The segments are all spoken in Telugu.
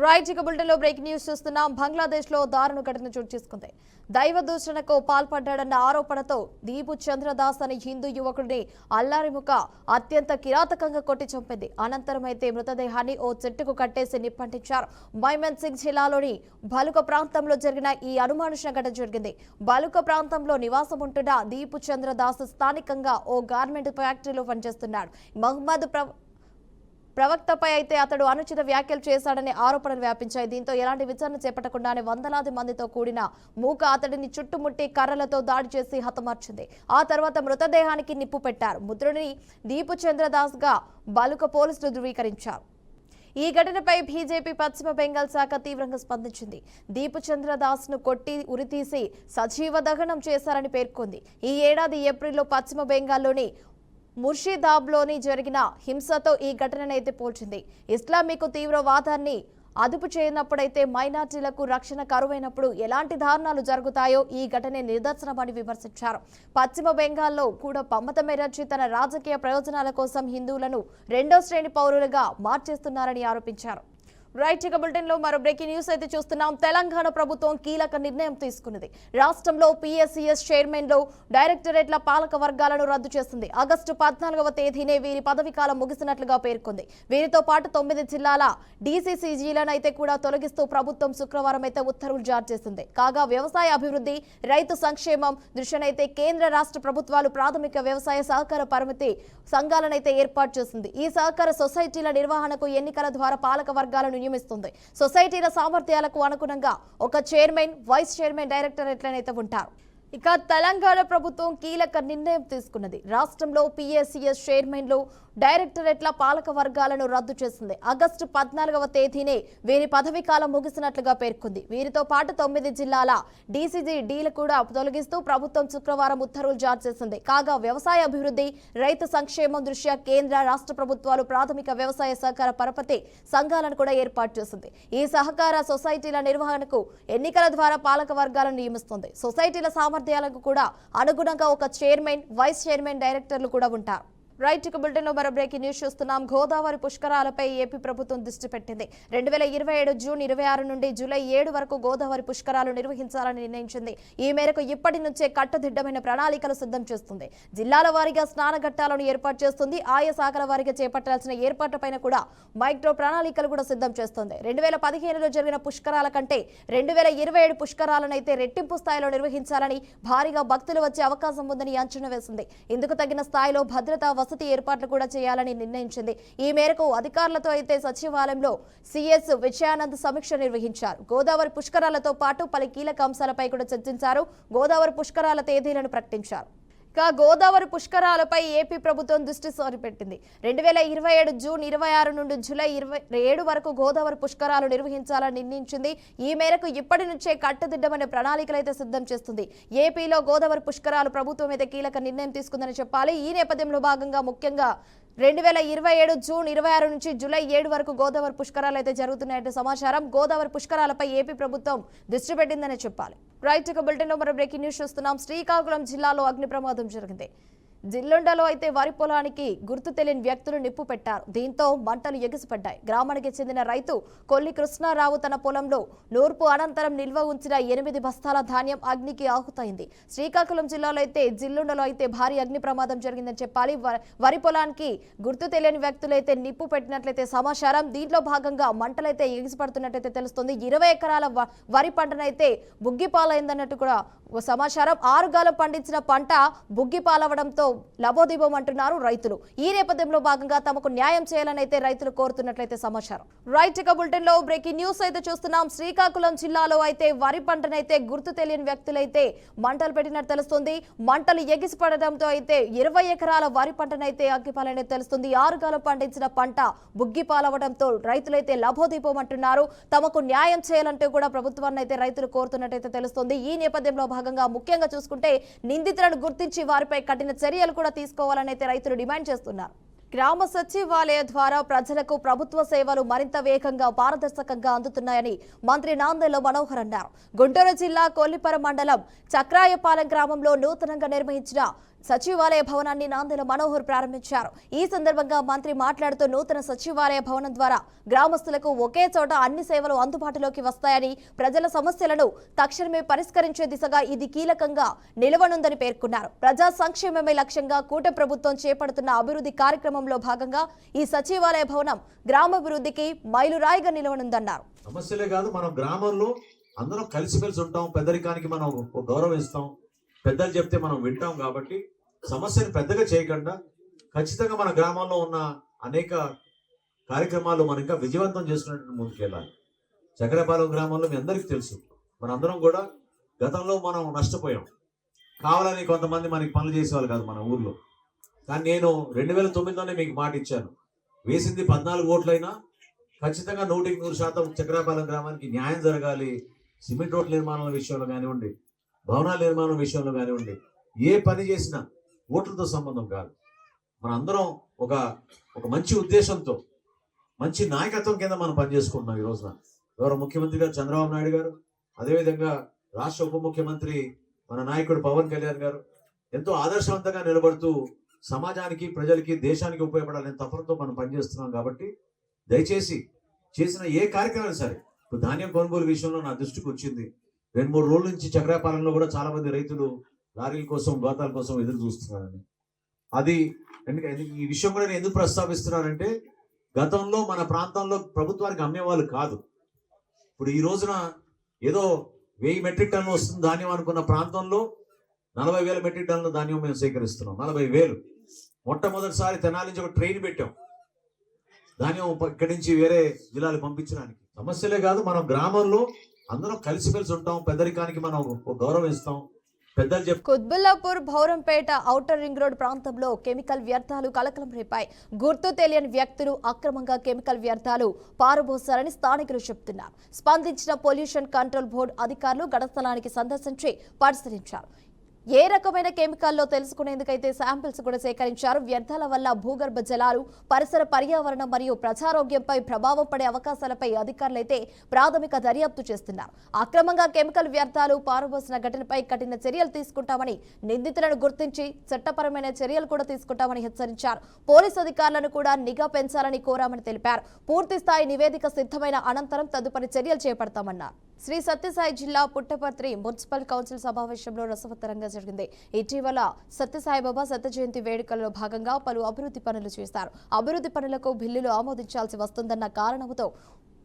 రైట్ ఇక బులెటిన్లో బ్రేకింగ్ న్యూస్ చూస్తున్నాం. బంగ్లాదేశ్లో దారుణ ఘటన చోటు చేసుకుంది. దైవ దూషణకు పాల్పడ్డాడన్న ఆరోపణతో దీపు చంద్రదాస్ అనే హిందూ యువకుడిని అల్లారిముఖ అత్యంత కిరాతకంగా కొట్టి చంపింది. అనంతరం అయితే మృతదేహాన్ని ఓ చెట్టుకు కట్టేసి నిప్పంటించారు. మైమన్ సింగ్ జిల్లాలోని బలుక ప్రాంతంలో జరిగిన ఈ అనుమానుష ఘటన జరిగింది. బలుక ప్రాంతంలో నివాసం ఉంటున్న దీపు చంద్రదాస్ స్థానికంగా ఓ గార్మెంట్ ఫ్యాక్టరీలో పనిచేస్తున్నాడు. మహమ్మద్ ప్రవక్తపై అయితే అతడు అనుచిత వ్యాఖ్యలు చేశాడనే ఆరోపణలు వ్యాపించాయి. దీంతో ఎలాంటి విచారణ చేపట్టకుండానే వందలాది మందితో కూడిన మూక అతడిని చుట్టుముట్టి కర్రలతో దాడి చేసి హతమార్చింది. ఆ తర్వాత మృతదేహానికి నిప్పు పెట్టారు. మృతుడిని దీపు చంద్రదాస్ గా బలుక పోలీసులు ధృవీకరించారు. ఈ ఘటనపై బీజేపీ పశ్చిమ బెంగాల్ శాఖ తీవ్రంగా స్పందించింది. దీపు చంద్రదాస్ ను కొట్టి ఉరితీసి సజీవ దహనం చేశారని పేర్కొంది. ఈ ఏడాది ఏప్రిల్లో పశ్చిమ బెంగాల్లోని ముర్షిదాబాద్లోని జరిగిన హింసతో ఈ ఘటననైతే పోల్చింది. ఇస్లామిక్ తీవ్రవాదాన్ని అదుపు చేయనప్పుడైతే మైనార్టీలకు రక్షణ కరువైనప్పుడు ఎలాంటి దారుణాలు జరుగుతాయో ఈ ఘటనే నిదర్శనమని విమర్శించారు. పశ్చిమ బెంగాల్లో కూడా మమతా బెనర్జీ తన రాజకీయ ప్రయోజనాల కోసం హిందువులను రెండో శ్రేణి పౌరులుగా మార్చేస్తున్నారని ఆరోపించారు. రైట్ ఇక బులెటిన్ లో మరో బ్రేకింగ్ న్యూస్ అయితే చూస్తున్నాం. తెలంగాణ ప్రభుత్వం కీలక నిర్ణయం తీసుకున్నది. రాష్ట్రంలో PSCS చైర్మన్ లో డైరెక్టరేట్ల పాలక వర్గాలను రద్దు చేస్తుంది. ఆగస్టు 14వ తేదీనే వీరి పదవి కాలం ముగిసినట్లుగా పేర్కొంది. వీరితో పాటు 9 జిల్లాల DCCGలను అయితే కూడా తొలగిస్తూ ప్రభుత్వం శుక్రవారం అయితే ఉత్తర్వులు జారీ చేసింది. కాగా వ్యవసాయ అభివృద్ధి, రైతు సంక్షేమం దృష్ట్యానైతే కేంద్ర రాష్ట్ర ప్రభుత్వాలు ప్రాథమిక వ్యవసాయ సహకార పరిమితి సంఘాలనైతే ఏర్పాటు చేసింది. ఈ సహకార సొసైటీల నిర్వహణకు ఎన్నికల ద్వారా పాలక వర్గాలను నియమిస్తుంది. సొసైటీల సామర్థ్యాలకు అనుగుణంగా ఒక చైర్మన్, వైస్ చైర్మన్, డైరెక్టరేట్లనైతే ఉంటారు. ఇక తెలంగాణ ప్రభుత్వం కీలక నిర్ణయం తీసుకున్నది. రాష్ట్రంలో PSCS చైర్మన్లు, డైరెక్టరేట్ల పాలక వర్గాలను రద్దు చేసింది. ఆగస్టు 14వ తేదీనే వీరి పదవీ కాలం ముగిసినట్లుగా పేర్కొంది. వీరితో పాటు 9 జిల్లాల DCCDలు కూడా తొలగిస్తూ ప్రభుత్వం శుక్రవారం ఉత్తర్వులు జారీ చేసింది. కాగా వ్యవసాయ అభివృద్ధి, రైతు సంక్షేమం దృష్ట్యా కేంద్ర రాష్ట్ర ప్రభుత్వాలు ప్రాథమిక వ్యవసాయ సహకార పరపతి సంఘాలను కూడా ఏర్పాటు చేసింది. ఈ సహకార సొసైటీల నిర్వహణకు ఎన్నికల ద్వారా పాలక వర్గాలను నియమిస్తుంది. సొసైటీల సామర్థ్యాలకు కూడా అనుగుణంగా ఒక చైర్మన్, వైస్ చైర్మన్, డైరెక్టర్లు కూడా ఉంటారు. రైట్ ఇక బులెటిన్ లో మరో బ్రేకింగ్ న్యూస్ చూస్తున్నాం. గోదావరి పుష్కరాలపై ఏపీ ప్రభుత్వం దృష్టి పెట్టింది. 2027 జూన్ 26 నుండి జూలై 7 వరకు గోదావరి పుష్కరాలు నిర్వహించాలని నిర్ణయించింది. ఈ మేరకు ఇప్పటి నుంచే కట్టుదిట్టమైన ప్రణాళికలు సిద్ధం చేస్తుంది. జిల్లాల వారీగా స్నానఘట్టాలను ఏర్పాటు చేస్తుంది. ఆయా శాఖల వారీగా చేపట్టాల్సిన ఏర్పాట్లపైన కూడా మైక్రో ప్రణాళికలు కూడా సిద్ధం చేస్తుంది. 2015లో జరిగిన పుష్కరాల కంటే 2027 పుష్కరాలనైతే రెట్టింపు స్థాయిలో నిర్వహించాలని, భారీగా భక్తులు వచ్చే అవకాశం ఉందని అంచనా వేసింది. ఇందుకు తగిన స్థాయిలో భద్రతా వసతి ఏర్పాట్లు కూడా చేయాలని నిర్ణయించింది. ఈ మేరకు అధికారులతో అయితే సచివాలయంలో CS విజయానంద్ సమీక్ష నిర్వహించారు. గోదావరి పుష్కరాలతో పాటు పలు కీలక అంశాలపై కూడా చర్చించారు. గోదావరి పుష్కరాల తేదీలను ప్రకటించారు. గోదావరి పుష్కరాలపై ఏపీ ప్రభుత్వం దృష్టి సారిపెట్టింది. 2027 జూన్ 26 నుండి జూలై 27 వరకు గోదావరి పుష్కరాలు నిర్వహించాలని నిర్ణయించింది. ఈ మేరకు ఇప్పటి నుంచే కట్టుదిట్టమైన ప్రణాళికలు అయితే సిద్ధం చేస్తుంది. ఏపీలో గోదావరి పుష్కరాలు ప్రభుత్వం అయితే కీలక నిర్ణయం తీసుకుందని చెప్పాలి. ఈ నేపథ్యంలో భాగంగా ముఖ్యంగా 2027 జూన్ 26 నుంచి జూలై 7 వరకు గోదావరి పుష్కరాలు అయితే జరుగుతున్నాయంటే సమాచారం. గోదావరి పుష్కరాలపై ఏపీ ప్రభుత్వం దృష్టి పెట్టిందనే చెప్పాలి. రైట్ ఇక బులెటిన్ లో మరో బ్రేకింగ్ న్యూస్ చూస్తున్నాం. శ్రీకాకుళం జిల్లాలో అగ్ని ప్రమాదం జరిగింది. జిల్లుండలో అయితే వరి పొలానికి గుర్తు తెలియని వ్యక్తులు నిప్పు పెట్టారు. దీంతో మంటలు ఎగిసిపడ్డాయి. గ్రామానికి చెందిన రైతు కొల్లి కృష్ణారావు తన పొలంలో నూర్పు అనంతరం నిల్వ ఉంచిన 8 బస్తాల ధాన్యం అగ్నికి ఆహుతైంది. శ్రీకాకుళం జిల్లాలో అయితే జిల్లుండలో అయితే భారీ అగ్ని ప్రమాదం జరిగిందని చెప్పాలి. వరి పొలానికి గుర్తు తెలియని వ్యక్తులైతే నిప్పు పెట్టినట్లయితే సమాచారం. దీంట్లో భాగంగా మంటలైతే ఎగిసిపడుతున్నట్లయితే తెలుస్తుంది. 20 ఎకరాల వరి పంటనైతే బుగ్గిపాలైందన్నట్టు కూడా సమాచారం. 6 గాలం పండించిన పంట బుగ్గిపాలవడంతో లబోదిబం అంటున్నారు రైతులు. ఈ నేపథ్యంలో భాగంగా తమకు న్యాయం చేయాలని అయితే రైతులు కోరుతున్నట్లయితే సమాచారం. రైట్ ఇక బులెటిన్ లో బ్రేకింగ్ న్యూస్ అయితే చూస్తున్నాం. శ్రీకాకుళం జిల్లాలో అయితే వరి పంటనైతే గుర్తు తెలియని వ్యక్తులైతే మంటలు పెట్టినట్టు తెలుస్తుంది. మంటలు ఎగిసిపడడంతో అయితే 20 ఎకరాల వరి పంటనైతే అగ్గిపాలనే తెలుస్తుంది. 6 గాలం పండించిన పంట బుగ్గిపాలవడంతో రైతులైతే లబోదిబం అంటున్నారు. తమకు న్యాయం చేయాలంటూ కూడా ప్రభుత్వాన్ని అయితే రైతులు కోరుతున్నట్టయితే తెలుస్తుంది. ఈ నేపథ్యంలో భాగంగా ముఖ్యంగా చూసుకుంటే నిందితులను గుర్తించి వారిపై కఠిన చర్యలు కూడా తీసుకోవాలని అయితే రైతులు డిమాండ్ చేస్తున్నారు. గ్రామ సచివాలయ ద్వారా ప్రజలకు ప్రభుత్వ సేవలు మరింత వేగంగా, పారదర్శకంగా అందుతున్నాయని మంత్రి నాందెల్ల మనోహర్ అన్నారు. గుంటూరు జిల్లా కొల్లిపర మండలం చక్రాయపాలెం గ్రామంలో నూతనంగా నిర్మించిన సచివాలయ భవనాన్ని నాందెల మనోహర్ ప్రారంభించారు. ఈ సందర్భంగా మంత్రి మాట్లాడుతూ నూతన సచివాలయ భవనం ద్వారా గ్రామస్తులకు ఒకే చోట అన్ని సేవలు అందుబాటులోకి వస్తాయని, ప్రజల సమస్యలను తక్షణమే పరిష్కరించే దిశగా ఇది కీలకంగా నిలవనుందని పేర్కొన్నారు. ప్రజా సంక్షేమమే లక్ష్యంగా కూటమి ప్రభుత్వం చేపడుతున్న అభివృద్ధి కార్యక్రమంలో భాగంగా ఈ సచివాలయ భవనం గ్రామాభివృద్ధికి మైలురాయిగా నిలవనుందన్నారు. సమస్యలే కాదు, మనం గ్రామంలో అందరం కలిసిమెలిసి ఉంటాం, పెద్దరికానికి మనం గౌరవిస్తాం, పెద్దలు చెప్తే మనం వింటాం. కాబట్టి సమస్యను పెద్దగా చేయకుండా ఖచ్చితంగా మన గ్రామంలో ఉన్న అనేక కార్యక్రమాలు మనం ఇంకా విజయవంతం చేసుకున్నట్టు ముందుకెళ్ళాలి. చక్రపాలెం గ్రామంలో మీ అందరికీ తెలుసు, మనందరం కూడా గతంలో మనం నష్టపోయాం. కావాలని కొంతమంది మనకి పనులు చేసేవాళ్ళు కాదు మన ఊర్లో. కానీ నేను 2009లోనే మీకు మాట ఇచ్చాను, వేసింది 14 ఓట్లైనా ఖచ్చితంగా 100% చక్రపాలెం గ్రామానికి న్యాయం జరగాలి. సిమెంట్ రోడ్ల నిర్మాణాల విషయంలో కానివ్వండి, భవనాల నిర్మాణం విషయంలో కానివ్వండి, ఏ పని చేసినా ఓట్లతో సంబంధం కాదు. మన అందరం ఒక మంచి ఉద్దేశంతో, మంచి నాయకత్వం కింద మనం పనిచేసుకుంటున్నాం. ఈ రోజున గౌరవ ముఖ్యమంత్రి గారు చంద్రబాబు నాయుడు గారు, అదేవిధంగా రాష్ట్ర ఉప ముఖ్యమంత్రి మన నాయకుడు పవన్ కళ్యాణ్ గారు ఎంతో ఆదర్శవంతంగా నిలబడుతూ సమాజానికి, ప్రజలకి, దేశానికి ఉపయోగపడాలనే తపనతో మనం పనిచేస్తున్నాం. కాబట్టి దయచేసి చేసిన ఏ కార్యక్రమం సరే, ఇప్పుడు ధాన్యం కొనుగోలు విషయంలో నా దృష్టికి వచ్చింది. 2-3 రోజుల నుంచి చక్రాపాలెంలో కూడా చాలా మంది రైతులు లారీల కోసం, గోతాల కోసం ఎదురు చూస్తున్నారని. అది ఈ విషయం కూడా నేను ఎందుకు ప్రస్తావిస్తున్నానంటే, గతంలో మన ప్రాంతంలో ప్రభుత్వానికి అమ్మేవాళ్ళు కాదు. ఇప్పుడు ఈ రోజున ఏదో 1000 మెట్రిక్ టన్నులు వస్తుంది ధాన్యం అనుకున్న ప్రాంతంలో 40,000 మెట్రిక్ టన్నుల ధాన్యం మేము సేకరిస్తున్నాం. 40,000. మొట్టమొదటిసారి తెనాలి నుంచి ఒక ట్రైన్ పెట్టాం ధాన్యం ఇక్కడి నుంచి వేరే జిల్లాలు పంపించడానికి. సమస్యలే కాదు, మనం గ్రామంలో అందరం కలిసిమెలిసి ఉంటాం, పెద్దరికానికి మనం గౌరవిస్తాం, పెద్దలు చెప్. కుత్బుల్లాపూర్ భౌరంపేట ఔటర్ రింగ్ రోడ్ ప్రాంతంలో కెమికల్ వ్యర్థాలు కలకలం రేపాయి. గుర్తు తెలియని వ్యక్తులు అక్రమంగా కెమికల్ వ్యర్థాలు పారబోసారని స్థానికులు చెబుతున్నారు. స్పందించిన పొల్యూషన్ కంట్రోల్ బోర్డు అధికారులు ఘటనా స్థలానికి సందర్శించి పరిశీలించారు. ఏ రకమైన కెమికల్లో తెలుసుకునేందుకైతే శాంపిల్స్ కూడా సేకరించారు. వ్యర్థాల వల్ల భూగర్భ జలాలు, పరిసర పర్యావరణం మరియు ప్రజారోగ్యంపై ప్రభావం పడే అవకాశాలపై అధికారులైతే ప్రాథమిక దర్యాప్తు చేస్తున్నారు. అక్రమంగా కెమికల్ వ్యర్థాలు పారబోసిన ఘటనపై కఠిన చర్యలు తీసుకుంటామని, నిందితులను గుర్తించి చట్టపరమైన చర్యలు కూడా తీసుకుంటామని హెచ్చరించారు. పోలీసు అధికారులను కూడా నిఘా పెంచాలని కోరామని తెలిపారు. పూర్తి స్థాయి నివేదిక సిద్ధమైన అనంతరం తదుపరి చర్యలు చేపడతామన్నారు. శ్రీ సత్యసాయి జిల్లా పుట్టపర్తి మున్సిపల్ కౌన్సిల్ సమావేశంలో రసవత్తరంగా జరిగింది. ఇటీవల సత్యసాయిబాబా శత జయంతి వేడుకల్లో భాగంగా పలు అభివృద్ధి పనులు చేశారు. అభివృద్ధి పనులకు బిల్లులు ఆమోదించాల్సి వస్తుందన్న కారణంతో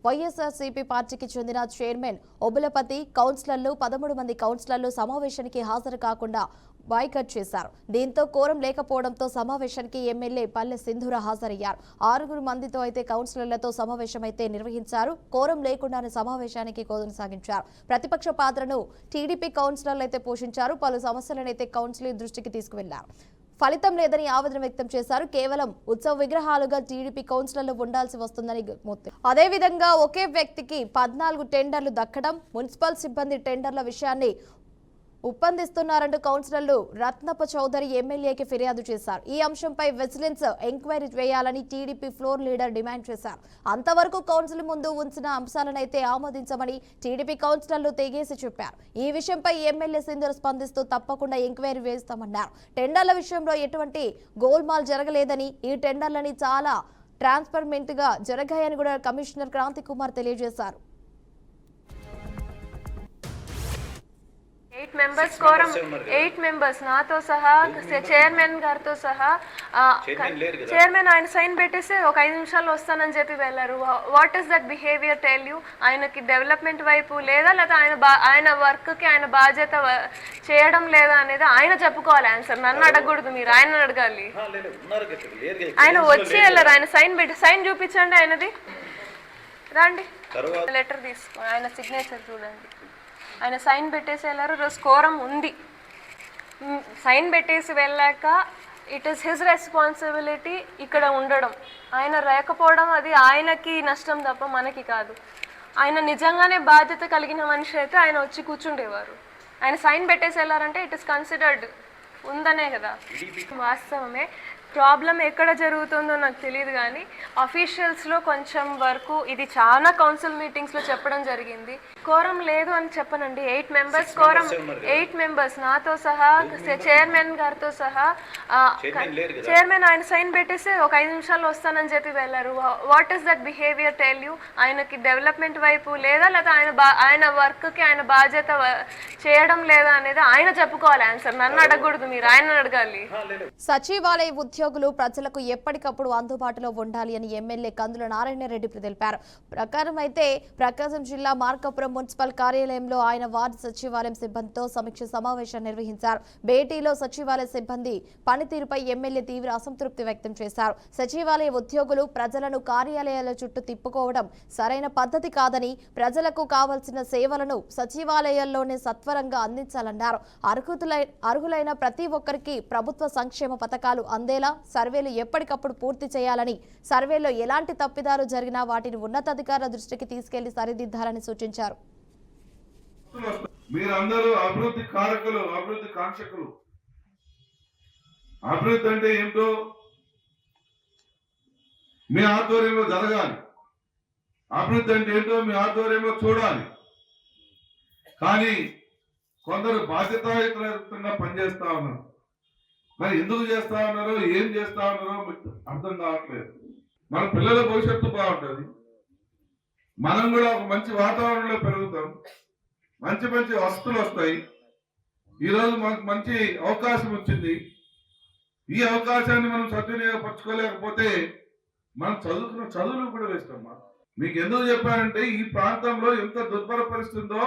వైఎస్ఆర్సీపీ పార్టీకి చెందిన చైర్మన్ ఒబులపతి, కౌన్సిలర్లు 13 మంది కౌన్సిలర్లు సమావేశానికి హాజరు కాకుండా బాయ్కట్ చేశారు. దీంతో కోరం లేకపోవడంతో సమావేశానికి ఎమ్మెల్యే పల్లె సింధూర హాజరయ్యారు. 6 మందితో అయితే కౌన్సిలర్లతో సమావేశం అయితే నిర్వహించారు. కోరం లేకుండానే సమావేశానికి కొనసాగించారు. ప్రతిపక్ష పాత్రను టీడీపీ కౌన్సిలర్లు అయితే పోషించారు. పలు సమస్యలనైతే కౌన్సిలర్ దృష్టికి తీసుకువెళ్లారు. ఫలితం లేదని ఆవేదన వ్యక్తం చేశారు. కేవలం ఉత్సవ విగ్రహాలుగా టీడీపీ కౌన్సిలర్లు ఉండాల్సి వస్తుందని. అదేవిధంగా ఒకే వ్యక్తికి 14 టెండర్లు దక్కడం, మున్సిపల్ సిబ్బంది టెండర్ల విషయాన్ని ఒప్పందిస్తున్నారంటూ కౌన్సిలర్లు రత్నప్ప చౌదరి ఎమ్మెల్యేకి ఫిర్యాదు చేశారు. ఈ అంశంపై విజిలెన్స్ ఎంక్వైరీ చేయాలని టీడీపీ ఫ్లోర్ లీడర్ డిమాండ్ చేశారు. అంతవరకు కౌన్సిల్ ముందు ఉంచిన అంశాలనైతే ఆమోదించమని టీడీపీ కౌన్సిలర్లు తెగేసి చెప్పారు. ఈ విషయంపై ఎమ్మెల్యే సింధూర్ స్పందిస్తూ తప్పకుండా ఎంక్వైరీ వేస్తామన్నారు. టెండర్ల విషయంలో ఎటువంటి గోల్మాల్ జరగలేదని, ఈ టెండర్లని చాలా ట్రాన్స్పరెంట్ గా జరగాయని కూడా కమిషనర్ క్రాంతి కుమార్ తెలియజేశారు. 8 మెంబర్స్ నాతో సహా, చైర్మన్ గారితో సహా. చైర్మన్ ఆయన సైన్ పెట్టేసి ఒక 5 నిమిషాల్లో వస్తానని చెప్పి వెళ్ళారు. What is that behaviour? Tell you. ఆయనకి డెవలప్మెంట్ వైపు లేదా, లేదా ఆయన వర్క్కి ఆయన బాధ్యత చేయడం లేదా అనేది ఆయన చెప్పుకోవాలి ఆన్సర్. నన్ను అడగకూడదు, మీరు ఆయన అడగాలి. ఆయన వచ్చి వెళ్ళారు. ఆయన సైన్ చూపించండి ఆయనది. రండి, లెటర్ తీసుకో, ఆయన సిగ్నేచర్ చూడండి. ఆయన సైన్ పెట్టేసి వెళ్ళారు. రోజు కోరం ఉంది. సైన్ పెట్టేసి వెళ్ళాక ఇట్ ఈస్ హిజ్ రెస్పాన్సిబిలిటీ ఇక్కడ ఉండడం. ఆయన లేకపోవడం అది ఆయనకి నష్టం తప్ప మనకి కాదు. ఆయన నిజంగానే బాధ్యత కలిగిన మనిషి అయితే ఆయన వచ్చి కూర్చుండేవారు. ఆయన సైన్ పెట్టేసి వెళ్ళారంటే ఇట్ ఈస్ కన్సిడర్డ్ ఉందనే కదా. వాస్తవమే. ప్రాబ్లం ఎక్కడ జరుగుతుందో నాకు తెలియదు, కానీ అఫీషియల్స్ లో కొంచెం వరకు ఇది చాలా కౌన్సిల్ మీటింగ్స్ లో చెప్పడం జరిగింది. కోరం లేదు అని చెప్పనండి. 8 మెంబర్స్ కోరం, 8 మెంబర్స్ నాతో సహా, చైర్మన్ గారితో సహా. చైర్మన్ ఆయన సైన్ పెట్టేసి ఒక 5 నిమిషాల్లో వస్తానని చెప్పి వెళ్ళారు. What is that behaviour tell you? ఆయనకి డెవలప్మెంట్ వైపు లేదా ఆయన వర్క్ కి ఆయన బాధ్యత చేయడం లేదా అనేది ఆయన చెప్పుకోవాలి ఆన్సర్. నన్ను అడగకూడదు, మీరు ఆయన అడగాలి. సచివాలయ ఉద్యోగులు ప్రజలకు ఎప్పటికప్పుడు అందుబాటులో ఉండాలి అని ఎమ్మెల్యే కందుల నారాయణరెడ్డి తెలిపారు. ప్రకారం అయితే ప్రకాశం జిల్లా మార్కాపురం మున్సిపల్ కార్యాలయంలో ఆయన వార్డు సచివాలయం సిబ్బందితో సమీక్ష సమావేశం నిర్వహించారు. భేటీలో సచివాలయ సిబ్బంది పనితీరుపై ఎమ్మెల్యే తీవ్ర అసంతృప్తి వ్యక్తం చేశారు. సచివాలయ ఉద్యోగులు ప్రజలను కార్యాలయాల చుట్టూ తిప్పుకోవడం సరైన పద్ధతి కాదని, ప్రజలకు కావాల్సిన సేవలను సచివాలయాల్లోనే సత్వరంగా అందించాలన్నారు. అర్హులైన ప్రతి ఒక్కరికి ప్రభుత్వ సంక్షేమ పథకాలు అందేలా సర్వేలు ఎప్పటికప్పుడు పూర్తి చేయాలని, సర్వేలో ఎలాంటి తప్పిదాలు జరిగినా వాటిని ఉన్నతాధికారుల దృష్టికి తీసుకెళ్లి సరిదిద్దాలని సూచించారు. మీరందరూ అభివృద్ధి కారకులు, అభివృద్ధి కాంక్షకులు. అభివృద్ధి అంటే ఏమిటో మీ ఆధ్వర్యంలో జరగాలి. అభివృద్ధి అంటే ఏంటో మీ ఆధ్వర్యంలో చూడాలి. కానీ కొందరు బాధ్యతాయుతంగా పనిచేస్తా ఉన్నారు. మరి ఎందుకు చేస్తా ఉన్నారో, ఏం చేస్తా ఉన్నారో మీకు అర్థం కావట్లేదు. మన పిల్లల భవిష్యత్తు బాగుంటుంది, మనం కూడా ఒక మంచి వాతావరణంలో పెరుగుతాం, మంచి మంచి వస్తువులు వస్తాయి. ఈరోజు మనకు మంచి అవకాశం వచ్చింది. ఈ అవకాశాన్ని మనం సద్వినియోగపరచుకోలేకపోతే మనం చదువుకున్న చదువులు కూడా వేస్తామా. మీకు ఎందుకు చెప్పానంటే ఈ ప్రాంతంలో ఎంత దుర్భర పరిస్థితి ఉందో,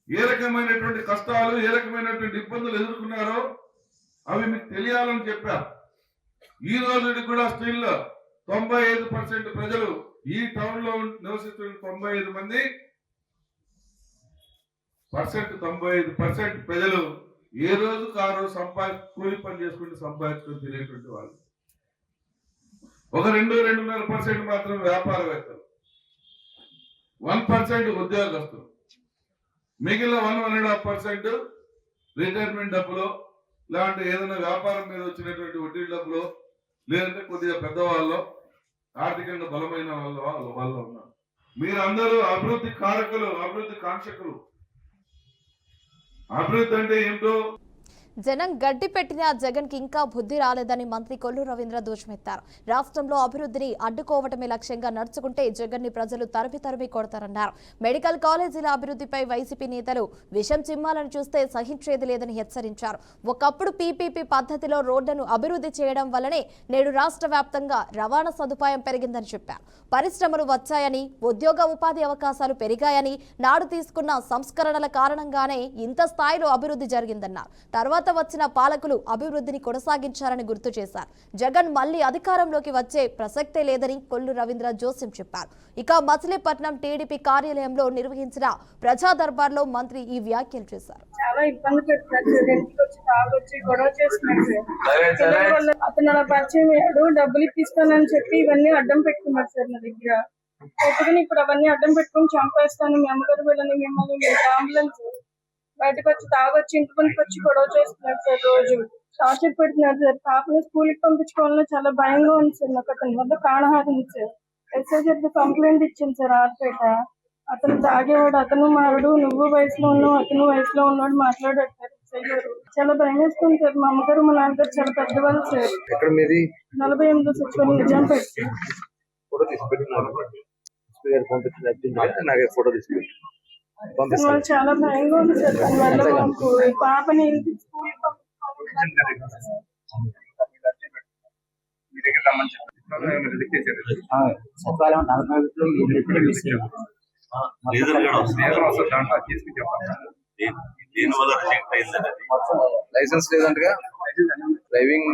ఏ రకమైనటువంటి కష్టాలు, ఏ రకమైనటువంటి ఇబ్బందులు ఎదుర్కొన్నారో అవి మీకు తెలియాలని చెప్పారు. ఈ రోజు కూడా స్టిల్ 95% ప్రజలు, ఈ టౌన్ లో నివసిస్తున్న 95% ప్రజలు ఏ రోజు కారు కూలి పని చేసుకుంటూ సంపాదించుకుని తినేటువంటి వాళ్ళు. ఒక 2-2.5% మాత్రం వ్యాపారవేత్తలు, 1% ఉద్యోగస్తులు, మిగిలిన 1.5% రిటైర్మెంట్ డబ్బులు, లేదంటే ఏదైనా వ్యాపారం మీద వచ్చినటువంటి వడ్డీ డబ్బులు, లేదంటే కొద్దిగా పెద్దవాళ్ళు, ఆర్థికంగా బలమైన వాళ్ళు ఉన్నారు. మీరందరూ అభివృద్ధి కారకులు, అభివృద్ధి కాంక్షకులు. అభివృద్ధి అంటే ఏమిటో జనం గడ్డి పెట్టినా జగన్ కి ఇంకా బుద్ధి రాలేదని మంత్రి కొల్లు రవీంద్ర దోషమెత్తారు. రాష్ట్రంలో అభివృద్ధిని అడ్డుకోవటమే లక్ష్యంగా నడుచుకుంటే జగన్ ని ప్రజలు తరిమి కొడతారన్నారు. మెడికల్ కాలేజీల అభివృద్ధిపై వైసీపీ నేతలు విషం చిమ్మాలని చూస్తే సహించేది లేదని హెచ్చరించారు. ఒకప్పుడు పీపీపీ పద్ధతిలో రోడ్లను అభివృద్ధి చేయడం వల్లనే నేడు రాష్ట్ర వ్యాప్తంగా రవాణా సదుపాయం పెరిగిందని చెప్పారు. పరిశ్రమలు వచ్చాయని, ఉద్యోగ ఉపాధి అవకాశాలు పెరిగాయని, నాడు తీసుకున్న సంస్కరణల కారణంగానే ఇంత స్థాయిలో అభివృద్ధి జరిగిందన్నారు. తర్వాత వచ్చిన పాలకులు అభివృద్ధిని కొనసాగించారని గుర్తు చేశారు. జగన్ మళ్లీ అధికారంలోకి వచ్చే ప్రసక్తే లేదని కొల్లు రవీంద్ర జోస్యం చెప్పారు. ఇక మచిలీపట్నం టీడీపీ కార్యాలయంలో నిర్వహించిన ప్రజా దర్బార్లో మంత్రి ఈ వ్యాఖ్యలు చేశారు. చాలా ఇబ్బంది పెడతారు. ఇంటికి వచ్చి తాగొచ్చి గొడవ చేస్తున్నారు. అతను అలా పరిచయం అయ్యాడు, డబ్బులు ఇప్పిస్తానని చెప్పి ఇవన్నీ అడ్డం పెట్టుకున్నారు సార్ నా దగ్గర. ఒప్పుకుని ఇప్పుడు అవన్నీ అడ్డం పెట్టుకుని చంపేస్తాను, మీ అమ్మగారు వెళ్ళని మిమ్మల్ని అంబులెన్స్ బయటకు వచ్చి తాగొచ్చి ఇంటి పనికి వచ్చి గొడవ చేస్తున్నారు సార్. రోజు టార్చర్ పెడుతున్నారు సార్. పాపని స్కూల్కి పంపించుకోవాలని చాలా భయంగా ఉంది సార్. నాకు అతని వల్ల ప్రాణహాని ఉంది సార్. ఎస్ఐ గారికి కంప్లైంట్ ఇచ్చింది సార్ ఆర్పేట. అతను తాగేవాడు, అతను మారుడు, నువ్వు వయసులో ఉన్నావు, అతను వయసులో ఉన్నాడు మాట్లాడాడు సార్ ఎస్ఐ గారు. చాలా భయం వేస్తుంది సార్. మా అమ్మగారు మా నాన్నగారు చాలా పెద్దవాళ్ళు సార్. 48 సచివాలయం నిజాంపేట. చాలా భయంగా ఉంది సార్. దానివల్ల మాకు ఈ పాపని స్కూల్ లైసెన్స్ లేదంటగా, డ్రైవింగ్